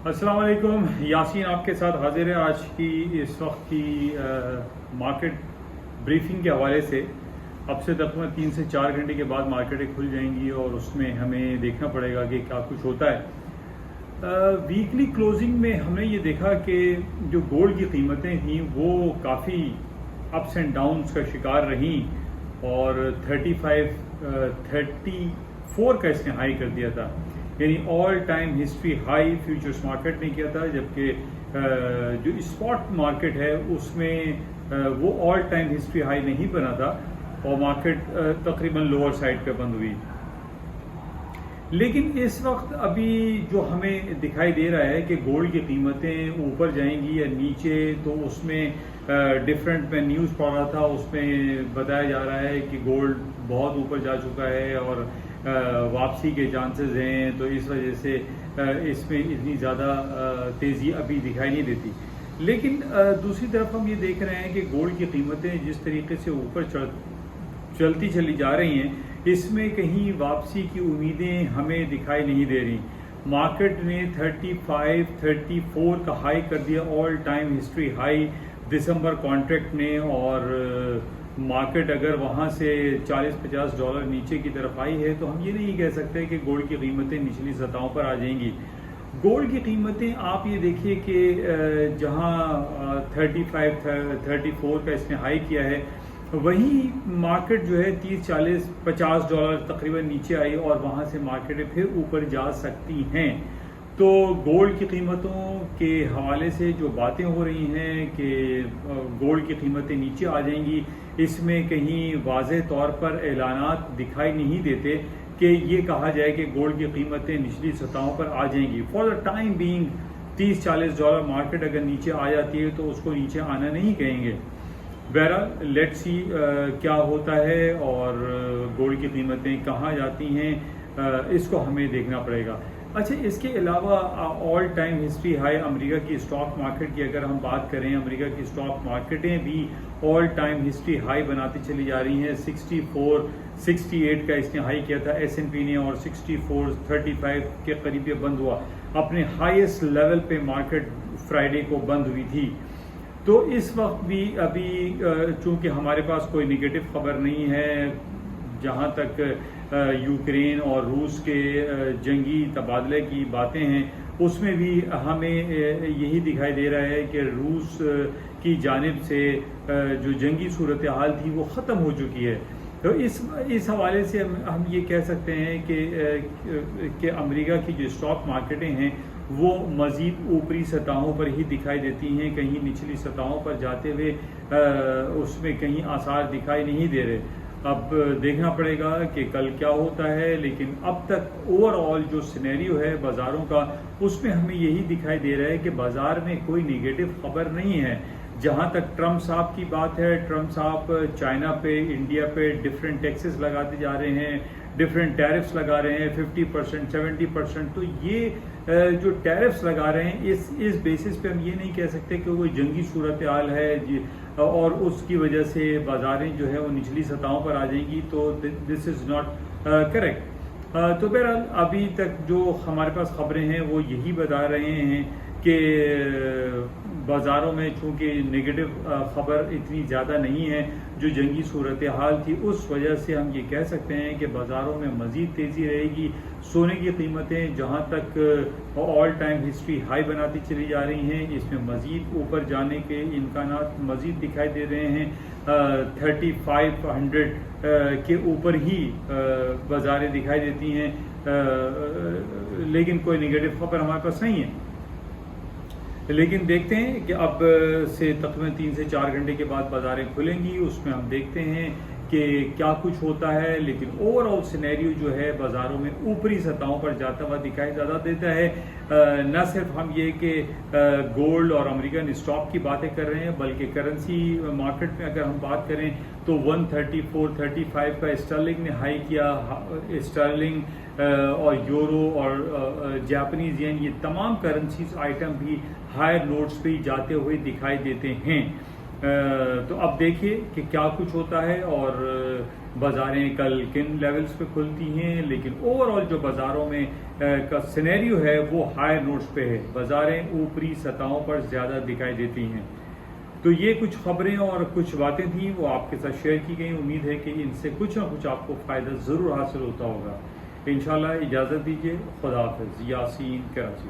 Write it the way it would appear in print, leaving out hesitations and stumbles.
अस्सलाम वालेकुम। यासीन आपके साथ हाजिर है आज की इस वक्त की मार्केट ब्रीफिंग के हवाले से। अब से तकरीबन 3 से 4 घंटे के बाद मार्केटें खुल जाएंगी और उसमें हमें देखना पड़ेगा कि क्या कुछ होता है। वीकली क्लोजिंग में हमने ये देखा कि जो गोल्ड की कीमतें थीं वो काफ़ी अप्स एंड डाउन्स का शिकार रहीं और 34 का इसने हाई कर दिया था, यानी all time history high futures market ने किया था, जबकि जो स्पॉट मार्केट है उसमें वो ऑल टाइम हिस्ट्री हाई नहीं बना था और मार्केट तकरीबन लोअर साइड पे बंद हुई। लेकिन इस वक्त अभी जो हमें दिखाई दे रहा है कि गोल्ड की कीमतें ऊपर जाएंगी या नीचे, तो उसमें डिफरेंट मैं न्यूज़ पढ़ रहा था, उसमें बताया जा रहा है कि गोल्ड बहुत ऊपर जा चुका है और वापसी के चांसेस हैं, तो इस वजह से इसमें इतनी ज़्यादा तेज़ी अभी दिखाई नहीं देती। लेकिन दूसरी तरफ हम ये देख रहे हैं कि गोल्ड की कीमतें जिस तरीके से ऊपर चलती चली जा रही हैं, इसमें कहीं वापसी की उम्मीदें हमें दिखाई नहीं दे रही। मार्केट ने 34 का हाई कर दिया, ऑल टाइम हिस्ट्री हाई दिसंबर कॉन्ट्रैक्ट ने, और मार्केट अगर वहाँ से $40-50 नीचे की तरफ आई है तो हम ये नहीं कह सकते कि गोल्ड की कीमतें निचली सतहों पर आ जाएंगी। गोल्ड की कीमतें आप ये देखिए कि जहाँ 34 का इसने हाई किया है, वहीं मार्केट जो है $30-40-50 तकरीबन नीचे आई और वहाँ से मार्केटें फिर ऊपर जा सकती हैं। तो गोल्ड की कीमतों के हवाले से जो बातें हो रही हैं कि गोल्ड की कीमतें नीचे आ जाएंगी, इसमें कहीं वाज़ेह तौर पर ऐलानात दिखाई नहीं देते कि ये कहा जाए कि गोल्ड की कीमतें निचली सतहों पर आ जाएंगी। For the time being $30-40 market अगर नीचे आ जाती है तो उसको नीचे आना नहीं कहेंगे। बहरहाल लेट्स सी क्या होता है और गोल्ड की कीमतें कहाँ जाती हैं, इसको हमें देखना पड़ेगा। अच्छा, इसके अलावा all time history high America की स्टॉक मार्केट की अगर हम बात करें, अमेरिका की स्टॉक मार्केटें भी ऑल टाइम हिस्ट्री हाई बनाती चली जा रही हैं। 68 का इसने हाई किया था S&P ने, और 34-35 के करीब ये बंद हुआ। अपने हाईएस्ट लेवल पे मार्केट फ्राइडे को बंद हुई थी। तो इस वक्त भी अभी चूंकि हमारे पास कोई निगेटिव खबर नहीं है, जहाँ तक यूक्रेन और रूस के जंगी तबादले की बातें हैं, उसमें भी हमें यही दिखाई दे रहा है कि रूस की जानिब से जो जंगी सूरत हाल थी वो ख़त्म हो चुकी है। तो इस हवाले से हम ये कह सकते हैं कि अमेरिका की जो स्टॉक मार्केटें हैं वो मज़ीद ऊपरी सतहों पर ही दिखाई देती हैं, कहीं निचली सतहों पर जाते हुए उसमें कहीं आसार दिखाई नहीं दे रहे। अब देखना पड़ेगा कि कल क्या होता है, लेकिन अब तक ओवरऑल जो सिनेरियो है बाज़ारों का, उसमें हमें यही दिखाई दे रहा है कि बाज़ार में कोई नेगेटिव खबर नहीं है। जहाँ तक ट्रम्प साहब की बात है, ट्रम्प साहब चाइना पे, इंडिया पे डिफरेंट टैक्सेस लगाते जा रहे हैं, डिफरेंट टैरिफ्स लगा रहे हैं 50%, 70%। तो ये जो टैरिफ्स लगा रहे हैं, इस बेसिस पे हम ये नहीं कह सकते कि कोई जंगी सूरत हाल है और उसकी वजह से बाज़ारें जो है वो निचली सतहों पर आ जाएंगी। तो दिस इज़ नॉट करेक्ट। तो बहरहाल अभी तक जो हमारे पास खबरें हैं वो यही बता रहे हैं कि बाज़ारों में चूँकि नेगेटिव ख़बर इतनी ज़्यादा नहीं है, जो जंगी सूरत हाल थी उस वजह से हम ये कह सकते हैं कि बाज़ारों में मज़ीद तेज़ी रहेगी। सोने की कीमतें जहाँ तक ऑल टाइम हिस्ट्री हाई बनाती चली जा रही हैं, इसमें मज़ीद ऊपर जाने के इम्कानात मज़ीद दिखाई दे रहे हैं। 3500 के ऊपर ही बाज़ारें दिखाई देती हैं, लेकिन कोई नेगेटिव खबर हमारे पास नहीं है। लेकिन देखते हैं कि अब से तकरीबन 3 से 4 घंटे के बाद बाज़ारें खुलेंगी, उसमें हम देखते हैं कि क्या कुछ होता है। लेकिन ओवरऑल सिनेरियो जो है बाज़ारों में ऊपरी सतहों पर जाता हुआ दिखाई ज़्यादा देता है। न सिर्फ हम ये कि गोल्ड और अमेरिकन स्टॉक की बातें कर रहे हैं, बल्कि करेंसी मार्केट में अगर हम बात करें तो 134-35 का स्टर्लिंग ने हाई किया। स्टर्लिंग और यूरो और जापानीज येन, ये तमाम करेंसीज आइटम भी हायर नोट्स पे जाते हुए दिखाई देते हैं। تو اب دیکھیے کہ کیا کچھ ہوتا ہے اور بازاریں کل کن لیولز پہ کھلتی ہیں، لیکن اوور آل جو بازاروں میں کا سینیریو ہے وہ ہائی نوٹس پہ ہے، بازاریں اوپری سطحوں پر زیادہ دکھائی دیتی ہیں۔ تو یہ کچھ خبریں اور کچھ باتیں تھیں وہ آپ کے ساتھ شیئر کی گئیں، امید ہے کہ ان سے کچھ نہ کچھ آپ کو فائدہ ضرور حاصل ہوتا ہوگا۔ انشاءاللہ اجازت دیجیے، خدا حافظ۔ یاسین کراچی۔